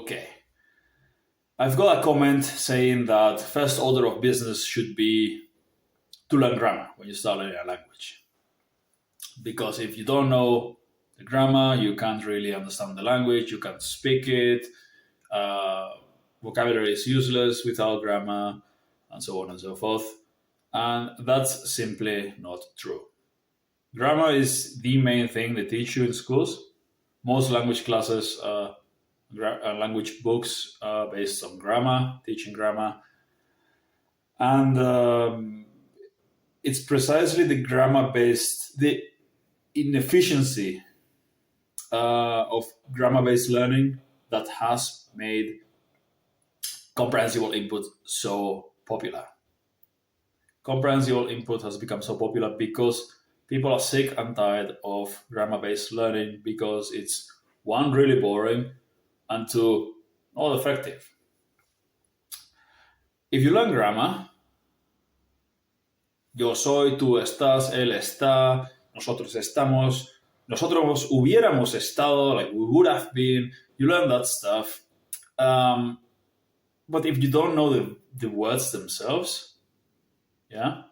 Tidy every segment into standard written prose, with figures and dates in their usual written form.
Okay. I've got a comment saying that first order of business should be to learn grammar when you start learning a language. Because if you don't know the grammar, you can't really understand the language, you can't speak it, uh, vocabulary is useless without grammar, and so on and so forth. And that's simply not true. Grammar is the main thing they teach you in schools. Most language classes, language books are based on grammar, teaching grammar. And it's precisely the grammar based, the inefficiency of grammar based learning that has made comprehensible input so popular. Comprehensible input has become so popular because people are sick and tired of grammar based learning because it's one, really boring, and two, not effective. If you learn grammar, yo soy, tú estás, él está, nosotros estamos, nosotros hubiéramos estado, like we would have been, you learn that stuff. But if you don't know the words themselves, yeah,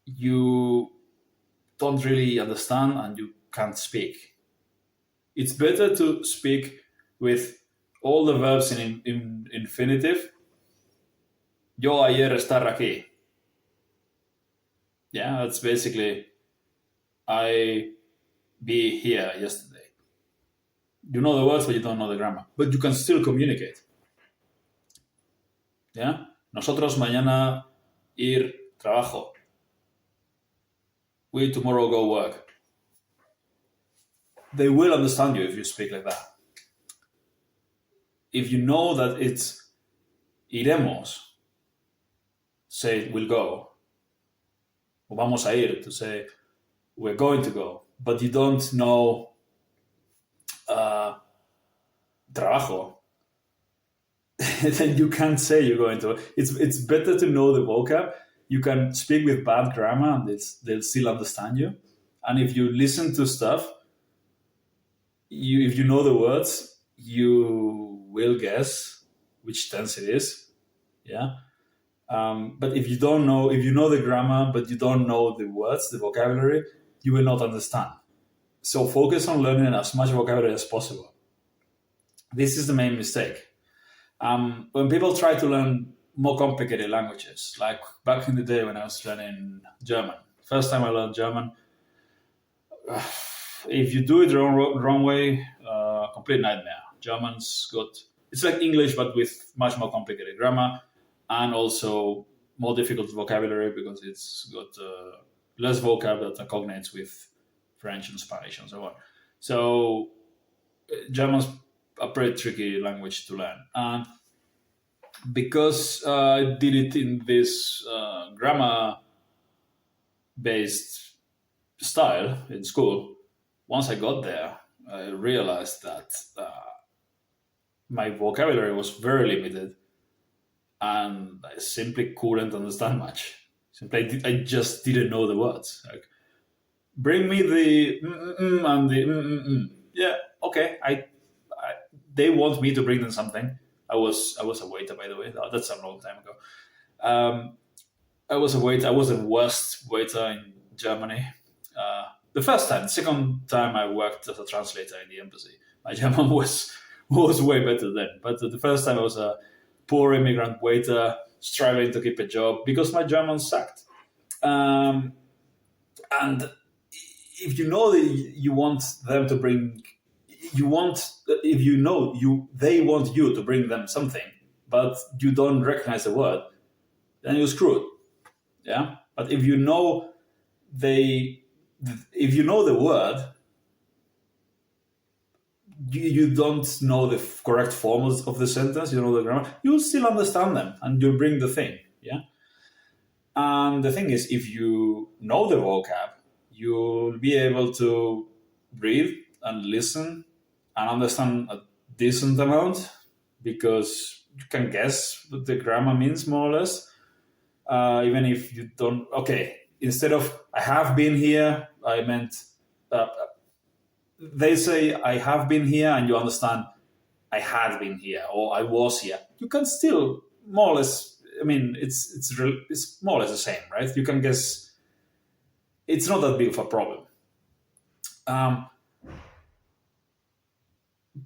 you don't really understand and you can't speak. It's better to speak with all the verbs in infinitive. Yo ayer estar aquí. Yeah, that's basically I be here yesterday. You know the words, but you don't know the grammar. But you can still communicate. Yeah? Nosotros mañana ir trabajo. We tomorrow go work. They will understand you if you speak like that. If you know that it's iremos, say we'll go. O vamos a ir, to say we're going to go. But you don't know trabajo, then you can't say you're going to. It's better to know the vocab. You can speak with bad grammar and they'll still understand you. And if you listen to stuff, if you know the words, you will guess which tense it is. Yeah. But if you don't know, if you know the grammar but you don't know the words, the vocabulary, you will not understand. So focus on learning as much vocabulary as possible. This is the main mistake. When people try to learn more complicated languages, like back in the day when I was learning German, first time I learned German, if you do it the wrong way, complete nightmare. German's got, it's like English but with much more complicated grammar and also more difficult vocabulary because it's got less vocab that cognates with French and Spanish and so on. So German's a pretty tricky language to learn. And because I did it in this grammar-based style in school, once I got there, I realized that my vocabulary was very limited and I simply couldn't understand much. I just didn't know the words. Like, bring me the and the yeah, okay. They want me to bring them something. I was a waiter, by the way. That's a long time ago. I was a waiter. I was the worst waiter in Germany. The first time, the second time I worked as a translator in the embassy. My German was way better then. But the first time I was a poor immigrant waiter struggling to keep a job because my German sucked. And if you know that you want them to bring, they want you to bring them something, but you don't recognize the word, then you're screwed. Yeah. But if you know the word, you don't know the correct forms of the sentence, you know the grammar, you'll still understand them and you'll bring the thing. Yeah. And the thing is, if you know the vocab, you'll be able to read and listen and understand a decent amount because you can guess what the grammar means more or less. Even if you don't, okay, instead of I have been here, I meant, they say I have been here and you understand I had been here or I was here, you can still more or less. I mean, it's more or less the same, right? You can guess. It's not that big of a problem. Um,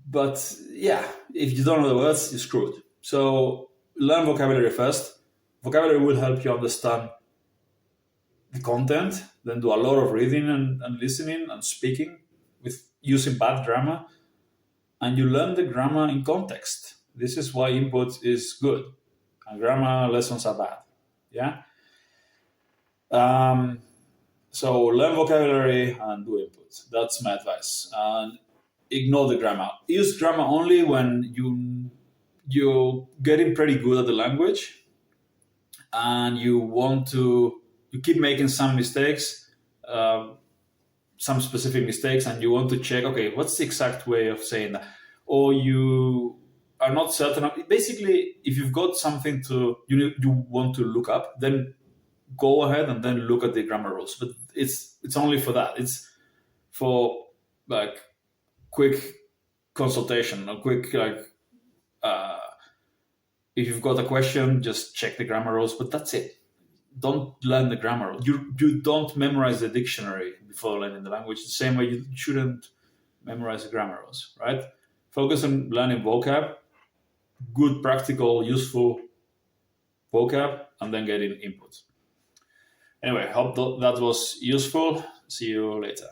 but yeah, if you don't know the words, you're screwed. So learn vocabulary first. Vocabulary will help you understand the content, then do a lot of reading and listening and speaking with using bad grammar, and you learn the grammar in context. This is why input is good and grammar lessons are bad. Yeah. Um, so learn vocabulary and do input. That's my advice. And ignore the grammar. Use grammar only when you're getting pretty good at the language and you keep making some mistakes, some specific mistakes, and you want to check, okay, what's the exact way of saying that, or you are not certain. Basically, if you've got something you want to look up, then go ahead and then look at the grammar rules. But it's only for that. It's for like quick consultation, a quick uh, if you've got a question, just check the grammar rules. But that's it. Don't learn the grammar. You don't memorize the dictionary before learning the language. The same way you shouldn't memorize the grammar rules, right? Focus on learning vocab, good, practical, useful vocab, and then getting input. Anyway, hope that was useful. See you later.